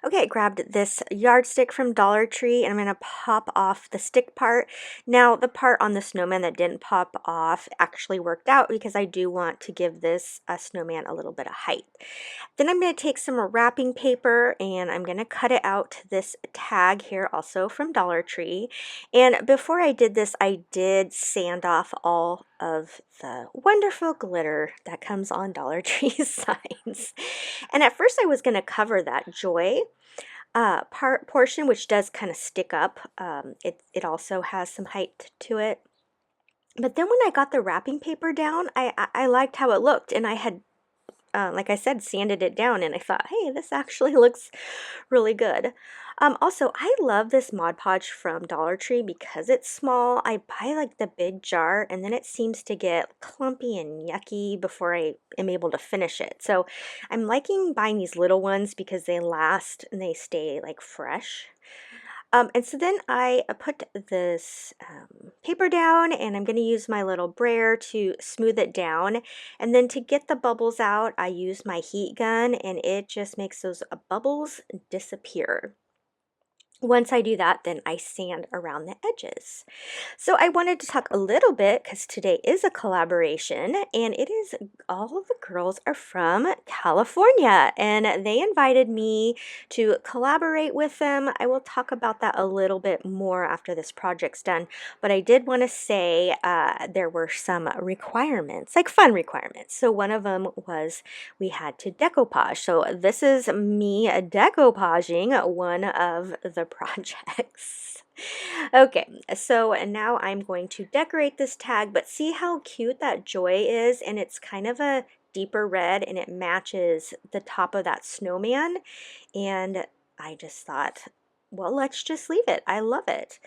Okay, I grabbed this yardstick from Dollar Tree and I'm going to pop off the stick part. Now, the part on the snowman that didn't pop off actually worked out because I do want to give this snowman a little bit of height. Then I'm going to take some wrapping paper and I'm going to cut it out to this tag here, also from Dollar Tree. And before I did this, I did sand off all of the wonderful glitter that comes on Dollar Tree signs. And at first I was going to cover that joy portion, which does kind of stick up. It also has some height to it. But then when I got the wrapping paper down, I liked how it looked, and I had, like I said, sanded it down, and I thought, hey, this actually looks really good. Also, I love this Mod Podge from Dollar Tree because it's small. I buy like the big jar and then it seems to get clumpy and yucky before I am able to finish it. So I'm liking buying these little ones because they last and they stay like fresh. And so then I put this paper down and I'm going to use my little brayer to smooth it down. And then to get the bubbles out, I use my heat gun and it just makes those bubbles disappear. Once I do that, then I sand around the edges. So I wanted to talk a little bit because today is a collaboration and it is all of the girls are from California and they invited me to collaborate with them. I will talk about that a little bit more after this project's done, but I did want to say there were some requirements, like fun requirements. So one of them was we had to decoupage. So this is me decoupaging one of the projects. Okay, so now I'm going to decorate this tag, but see how cute that joy is, and it's kind of a deeper red and it matches the top of that snowman, and I just thought, well, let's just leave it. I love it.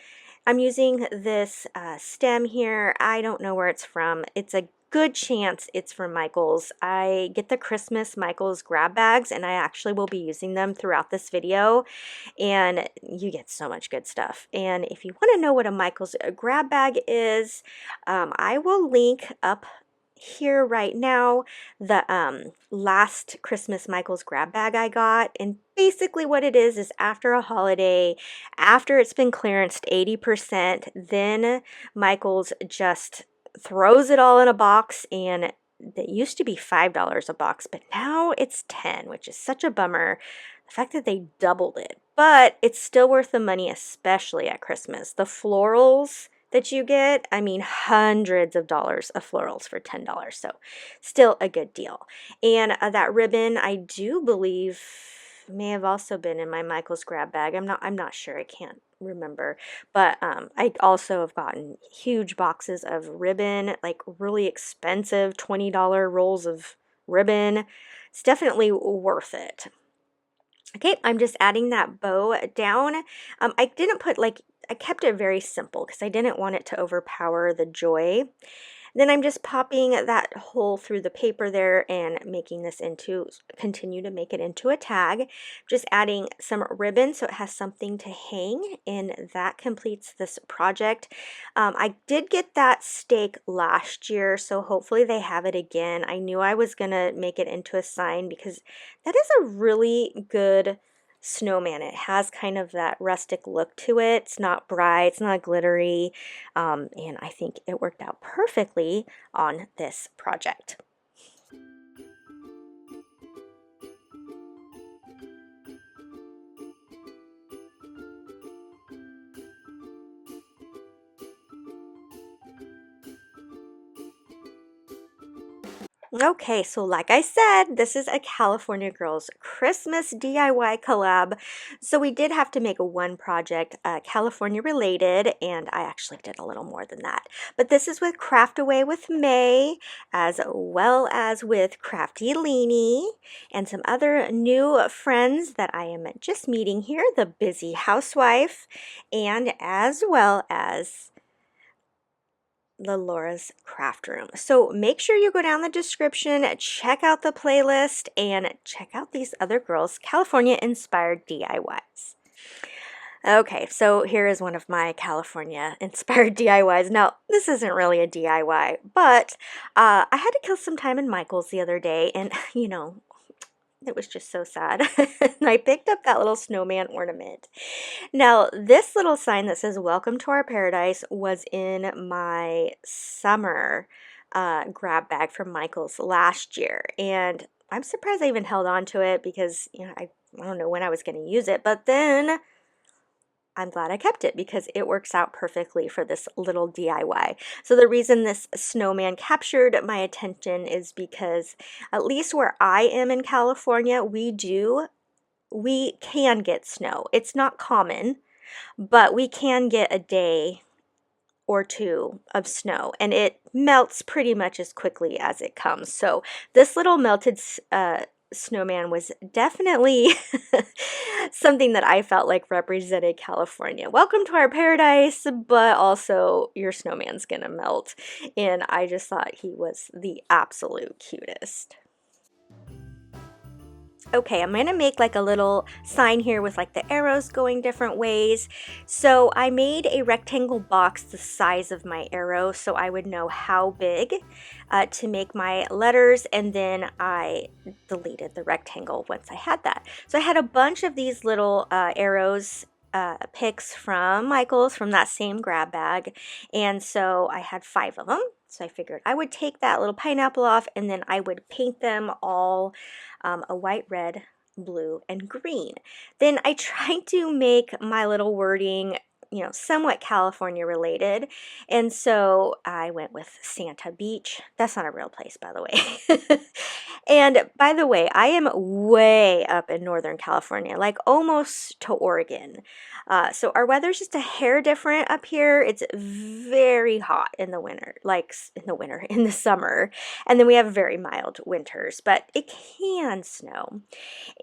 I'm using this stem here. I don't know where it's from. It's a good chance it's from Michaels. I get the Christmas Michaels grab bags and I actually will be using them throughout this video, and you get so much good stuff. And if you want to know what a Michaels grab bag is, I will link up here right now the last Christmas Michaels grab bag I got, and basically what it is after a holiday, after it's been clearanced 80%, then Michaels just throws it all in a box, and it used to be $5 a box, but now it's 10, which is such a bummer. The fact that they doubled it, but it's still worth the money, especially at Christmas. The florals that you get, I mean, hundreds of dollars of florals for $10, so still a good deal. And that ribbon, I do believe, may have also been in my Michaels grab bag. I'm not sure. I can't remember, but I also have gotten huge boxes of ribbon, like really expensive $20 rolls of ribbon. It's definitely worth it. Okay, I'm just adding that bow down. I didn't put I kept it very simple because I didn't want it to overpower the joy. Then I'm just popping that hole through the paper there and making this continue to make it into a tag. Just adding some ribbon so it has something to hang, and that completes this project. I did get that stake last year, so hopefully they have it again. I knew I was going to make it into a sign because that is a really good snowman. It has kind of that rustic look to it. It's not bright, it's not glittery, and I think it worked out perfectly on this project. Okay, so like I said, this is a California Girls Christmas DIY collab. So we did have to make one project California related, and I actually did a little more than that. But this is with Craft Away with May, as well as with Crafty Leanie, and some other new friends that I am just meeting here, the Busy Housewife, and as well as the Laura's Craft Room. So make sure you go down the description, check out the playlist, and check out these other girls' California inspired DIYs. Okay, so here is one of my California inspired DIYs. Now, this isn't really a DIY, but I had to kill some time in Michael's the other day, and It was just so sad. And I picked up that little snowman ornament. Now, this little sign that says "Welcome to our paradise" was in my summer grab bag from Michael's last year, and I'm surprised I even held on to it because, I don't know when I was going to use it, but then I'm glad I kept it because it works out perfectly for this little DIY. So the reason this snowman captured my attention is because at least where I am in California, we can get snow. It's not common, but we can get a day or two of snow, and it melts pretty much as quickly as it comes. So this little melted snowman was definitely something that I felt like represented California. Welcome to our paradise, but also your snowman's gonna melt. And I just thought he was the absolute cutest. Okay, I'm gonna make like a little sign here with like the arrows going different ways. So I made a rectangle box the size of my arrow so I would know how big to make my letters, and then I deleted the rectangle once I had that. So I had a bunch of these little arrows picks from Michael's from that same grab bag, and so I had 5 of them. So I figured I would take that little pineapple off and then I would paint them all a white, red, blue, and green. Then I tried to make my little wording, somewhat California related. And so I went with Santa Beach. That's not a real place, by the way. And by the way, I am way up in Northern California, like almost to Oregon. So our weather's just a hair different up here. It's very hot in the winter, in the summer. And then we have very mild winters, but it can snow.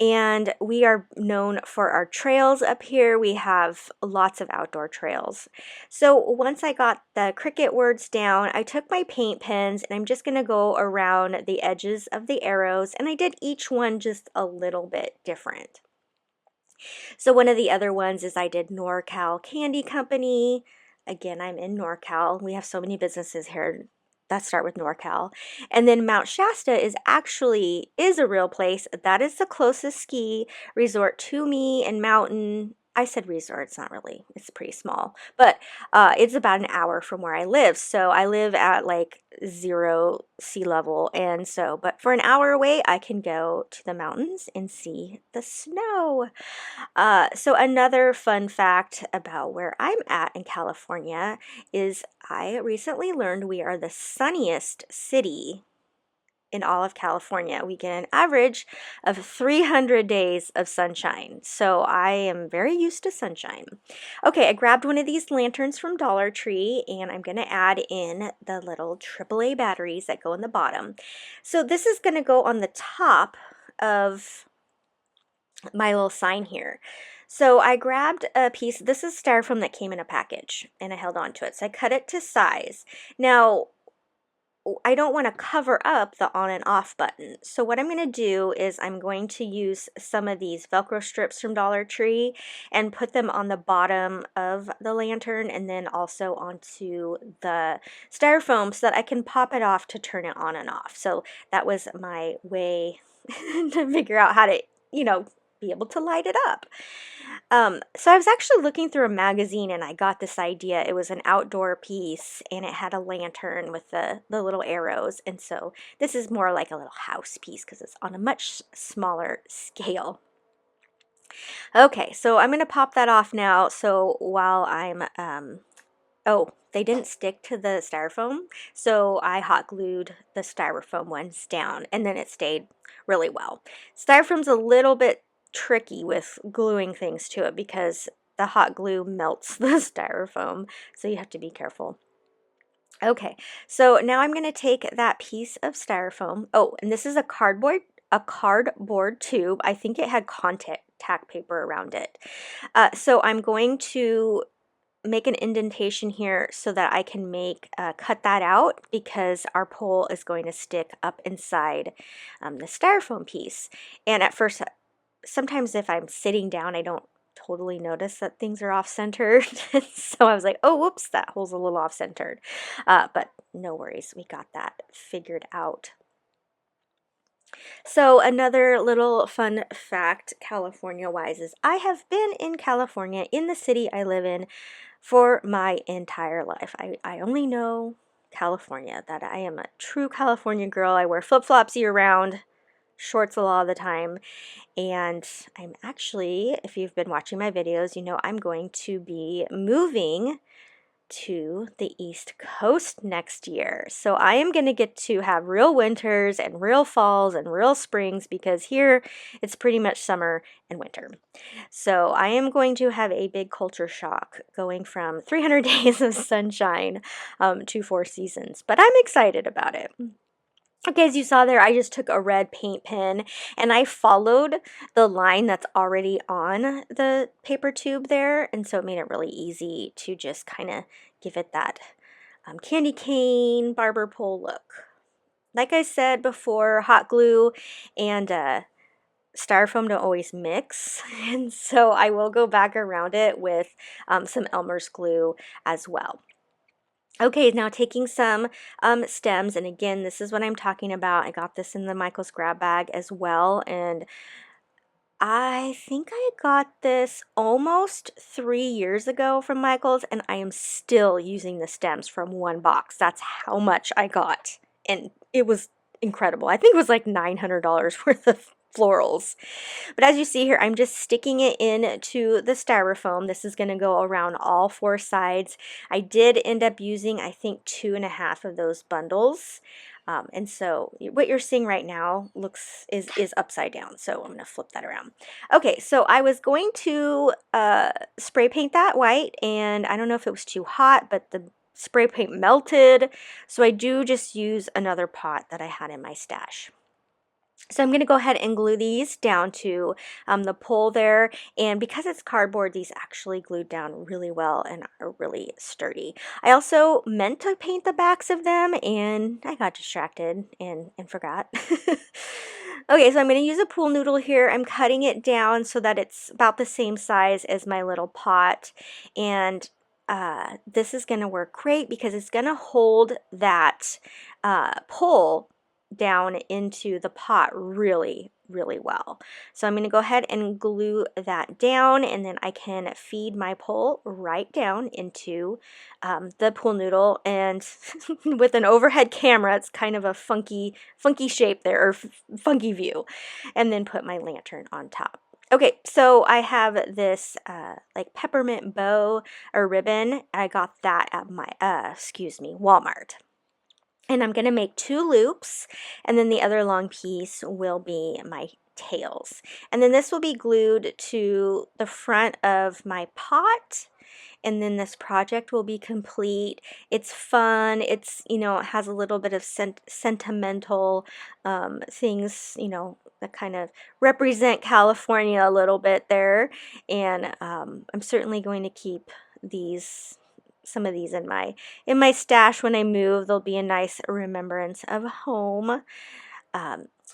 And we are known for our trails up here. We have lots of outdoor trails. So once I got the Cricut words down, I took my paint pens and I'm just going to go around the edges of the arrows, and I did each one just a little bit different. So one of the other ones is I did NorCal Candy Company. Again, I'm in NorCal. We have so many businesses here that start with NorCal. And then Mount Shasta is a real place. That is the closest ski resort to me, and mountain. I said resort, it's not really, it's pretty small, but it's about an hour from where I live. So I live at like 0 sea level. And so, but for an hour away, I can go to the mountains and see the snow. So another fun fact about where I'm at in California is I recently learned we are the sunniest city in all of California. We get an average of 300 days of sunshine. So I am very used to sunshine. Okay, I grabbed one of these lanterns from Dollar Tree and I'm going to add in the little AAA batteries that go in the bottom. So this is going to go on the top of my little sign here. So I grabbed a piece, this is styrofoam that came in a package, and I held on to it. So I cut it to size. Now, I don't want to cover up the on and off button. So what I'm going to do is I'm going to use some of these Velcro strips from Dollar Tree and put them on the bottom of the lantern and then also onto the styrofoam so that I can pop it off to turn it on and off. So that was my way to figure out how to, be able to light it up. So I was actually looking through a magazine and I got this idea. It was an outdoor piece and it had a lantern with the little arrows. And so this is more like a little house piece because it's on a much smaller scale. Okay, so I'm going to pop that off now. So while I'm, oh, they didn't stick to the styrofoam. So I hot glued the styrofoam ones down and then it stayed really well. Styrofoam's a little bit tricky with gluing things to it because the hot glue melts the styrofoam, so you have to be careful. Okay, so now I'm going to take that piece of styrofoam. Oh, and this is a cardboard tube. I think it had contact paper around it. So I'm going to make an indentation here so that I can cut that out because our pole is going to stick up inside the styrofoam piece. And at first, sometimes if I'm sitting down, I don't totally notice that things are off-centered. So I was like, oh, whoops, that hole's a little off-centered. But no worries, we got that figured out. So another little fun fact, California-wise, is I have been in California, in the city I live in, for my entire life. I only know California, that I am a true California girl. I wear flip-flops year-round, shorts a lot of the time, and I'm actually, if you've been watching my videos, you know I'm going to be moving to the East Coast next year. So I am going to get to have real winters and real falls and real springs, because here it's pretty much summer and winter. So I am going to have a big culture shock going from 300 days of sunshine to 4 seasons, but I'm excited about it. Okay, as you saw there, I just took a red paint pen and I followed the line that's already on the paper tube there, and so it made it really easy to just kind of give it that candy cane barber pole look. Like I said before, hot glue and styrofoam don't always mix, and so I will go back around it with some Elmer's glue as well. Okay, now taking some stems, and again, this is what I'm talking about. I got this in the Michael's grab bag as well, and I think I got this almost 3 years ago from Michael's, and I am still using the stems from one box. That's how much I got, and it was incredible. I think it was like $900 worth of florals. But as you see here, I'm just sticking it into the styrofoam. This is going to go around all 4 sides. I did end up using, I think, 2.5 of those bundles. And so what you're seeing right now is upside down. So I'm going to flip that around. Okay, so I was going to spray paint that white, and I don't know if it was too hot, but the spray paint melted. So I do just use another pot that I had in my stash. So I'm going to go ahead and glue these down to the pole there, and because it's cardboard, these actually glued down really well and are really sturdy. I also meant to paint the backs of them, and I got distracted and forgot. Okay, so I'm going to use a pool noodle here. I'm cutting it down so that it's about the same size as my little pot, and this is going to work great because it's going to hold that pole down into the pot really well. So I'm going to go ahead and glue that down, and then I can feed my pole right down into the pool noodle, and with an overhead camera, it's kind of a funky shape there, or funky view, and then put my lantern on top. Okay, so I have this like peppermint bow or ribbon. I got that at my Walmart. And I'm going to make 2 loops, and then the other long piece will be my tails. And then this will be glued to the front of my pot, and then this project will be complete. It's fun. It's, you know, it has a little bit of sentimental things, you know, that kind of represent California a little bit there. And I'm certainly going to keep some of these in my stash when I move. They'll be a nice remembrance of home.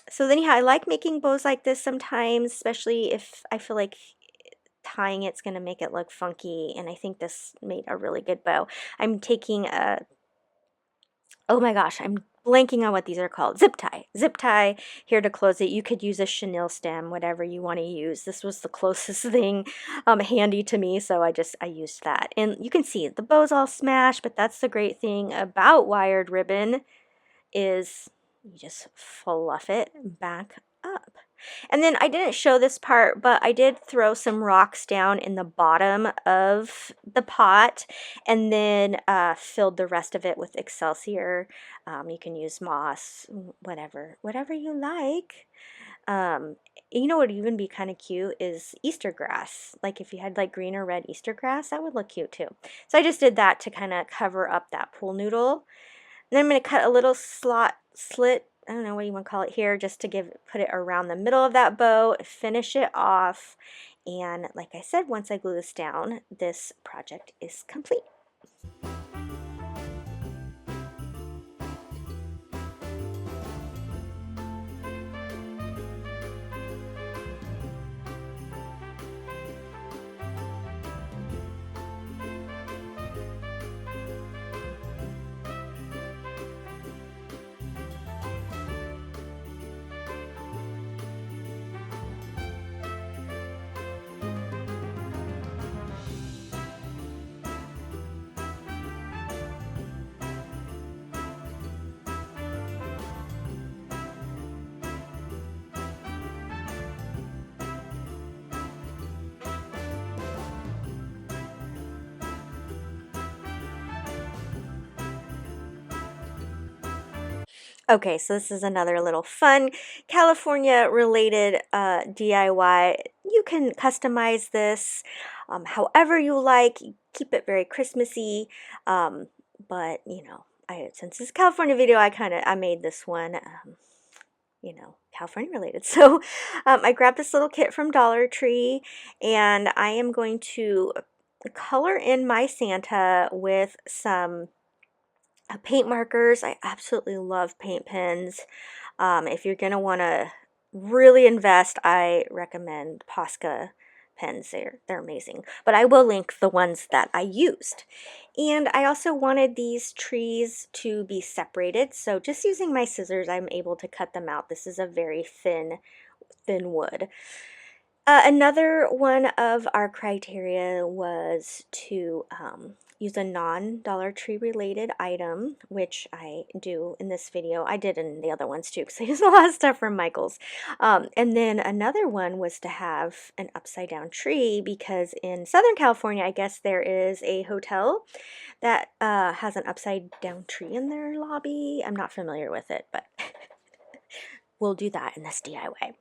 So then, yeah, I like making bows like this sometimes, especially if I feel like tying it's going to make it look funky, and I think this made a really good bow. I'm taking oh my gosh, I'm blanking on what these are called. Zip tie here to close it. You could use a chenille stem, whatever you want to use. This was the closest thing handy to me, so I used that. And you can see the bow's all smashed, but that's the great thing about wired ribbon is you just fluff it back up. And then I didn't show this part, but I did throw some rocks down in the bottom of the pot, and then filled the rest of it with Excelsior. You can use moss, whatever you like. You know what would even be kind of cute is Easter grass. Like if you had like green or red Easter grass, that would look cute too. So I just did that to kind of cover up that pool noodle. And then I'm going to cut a little slit, I don't know what you want to call it here, just to put it around the middle of that bow, finish it off, and like I said, once I glue this down, this project is complete. Okay, so this is another little fun California related DIY. You can customize this however you like. Keep it very Christmassy. Um, but you know, since it's a California video, I made this one. You know, California related. So I grabbed this little kit from Dollar Tree, and I am going to color in my Santa with some paint markers. I absolutely love paint pens. If you're going to want to really invest, I recommend Posca pens. They're amazing. But I will link the ones that I used. And I also wanted these trees to be separated. So just using my scissors, I'm able to cut them out. This is a very thin wood. Another one of our criteria was to use a non-Dollar Tree related item, which I do in this video. I did in the other ones too, because I use a lot of stuff from Michael's. And then another one was to have an upside down tree, because in Southern California, I guess there is a hotel that has an upside down tree in their lobby. I'm not familiar with it, but we'll do that in this DIY.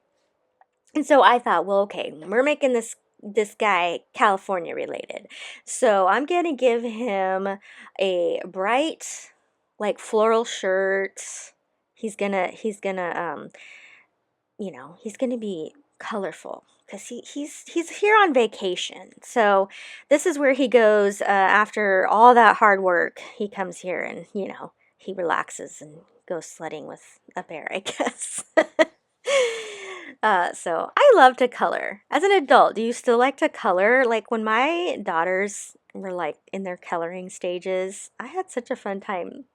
And so I thought, well, okay, we're making this guy California related. So I'm going to give him a bright like floral shirt. He's gonna you know, he's gonna be colorful because he's here on vacation. So this is where he goes after all that hard work. He comes here and, you know, he relaxes and goes sledding with a bear, I guess. So I love to color. As an adult, do you still like to color? Like when my daughters were like in their coloring stages, I had such a fun time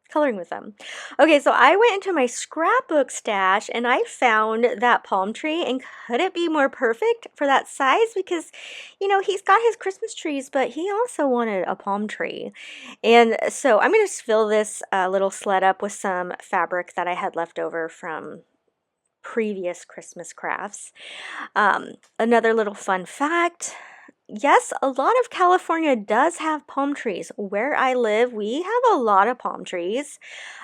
coloring with them. Okay, so I went into my scrapbook stash and I found that palm tree, and could it be more perfect for that size? Because, you know, he's got his Christmas trees, but he also wanted a palm tree. And so I'm going to fill this little sled up with some fabric that I had left over from previous Christmas crafts. Another little fun fact. Yes, a lot of California does have palm trees. Where I live, we have a lot of palm trees.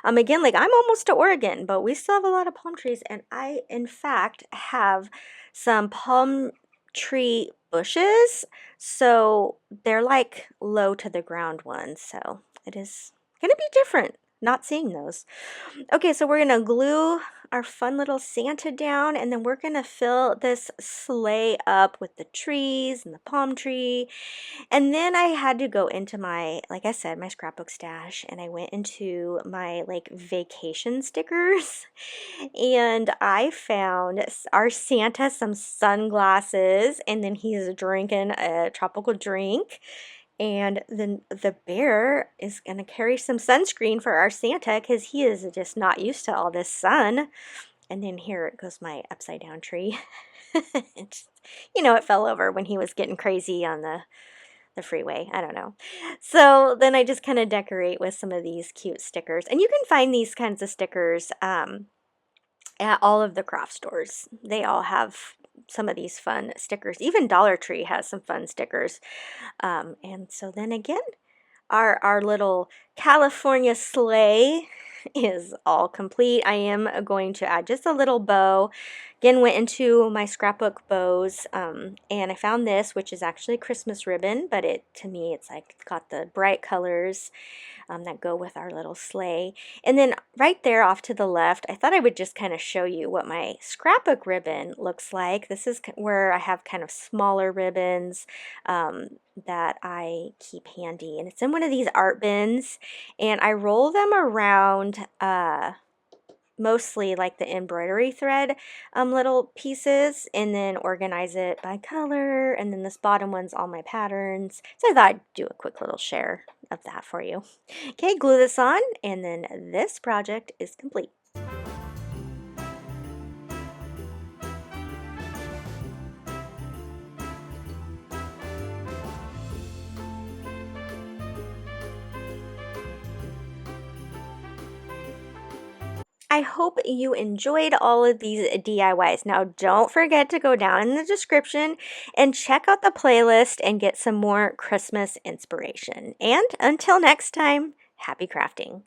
Again, like I'm almost to Oregon, but we still have a lot of palm trees. And I, in fact, have some palm tree bushes. So they're like low to the ground ones. So it is going to be different not seeing those. Okay, so we're going to glue our fun little Santa down, and then we're going to fill this sleigh up with the trees and the palm tree. And then I had to go into my, like I said, my scrapbook stash, and I went into my like vacation stickers, and I found our Santa some sunglasses, and then he's drinking a tropical drink. And then the bear is going to carry some sunscreen for our Santa because he is just not used to all this sun. And then here goes my upside down tree. You know, it fell over when he was getting crazy on the freeway. I don't know. So then I just kind of decorate with some of these cute stickers. And you can find these kinds of stickers at all of the craft stores. They all have some of these fun stickers. Even Dollar Tree has some fun stickers. And so then again, our little California sleigh is all complete. I am going to add just a little bow. Again, went into my scrapbook bows, and I found this, which is actually Christmas ribbon, but to me, it's like got the bright colors that go with our little sleigh. And then right there off to the left, I thought I would just kind of show you what my scrapbook ribbon looks like. This is where I have kind of smaller ribbons that I keep handy. And it's in one of these art bins. And I roll them around mostly like the embroidery thread little pieces, and then organize it by color. And then this bottom one's all my patterns. So I thought I'd do a quick little share of that for you. Okay, glue this on, and then this project is complete. I hope you enjoyed all of these DIYs. Now, don't forget to go down in the description and check out the playlist and get some more Christmas inspiration. And until next time, happy crafting.